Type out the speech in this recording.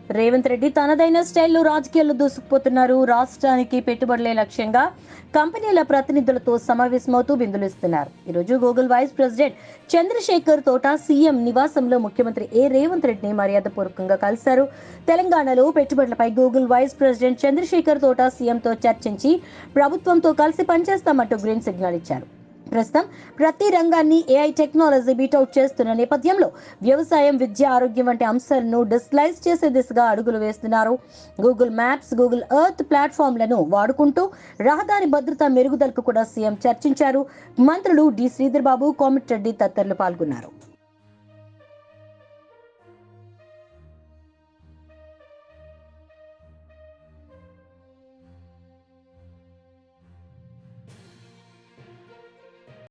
రేవంత్ రెడ్డి తనదైన స్టైల్లో రాజకీయాల్లో దూసుకుపోతున్నారు. రాష్ట్రానికి పెట్టుబడులే లక్ష్యంగా కంపెనీల ప్రతినిధులతో సమావేశమవుతూ బిందులిస్తున్నారు. ఈరోజు గూగుల్ వైస్ ప్రెసిడెంట్ చంద్రశేఖర్ తోట సీఎం నివాసంలో ముఖ్యమంత్రి రేవంత్ రెడ్డిని మర్యాదపూర్వకంగా కలిశారు. తెలంగాణలో పెట్టుబడులపై గూగుల్ వైస్ ప్రెసిడెంట్ చంద్రశేఖర్ తోట సీఎంతో చర్చించి ప్రభుత్వంతో కలిసి పనిచేస్తామంటూ గ్రీన్ సిగ్నల్ ఇచ్చారు. ప్రస్తుతం ప్రతి రంగాన్ని ఏఐ టెక్నాలజీ బీటౌట్ చేస్తున్న నేపథ్యంలో వ్యవసాయం, విద్య, ఆరోగ్యం వంటి అంశాలను డిజిటలైజ్ చేసే దిశగా అడుగులు వేస్తున్నారు. గూగుల్ మ్యాప్స్, గూగుల్ ఎర్త్ ప్లాట్ఫామ్లను వాడుకుంటూ రహదారి భద్రత మెరుగుదలకు కూడా సీఎం చర్చించారు. మంత్రులు డి శ్రీధర్ బాబు, కోమటిరెడ్డి తదితరులు పాల్గొన్నారు.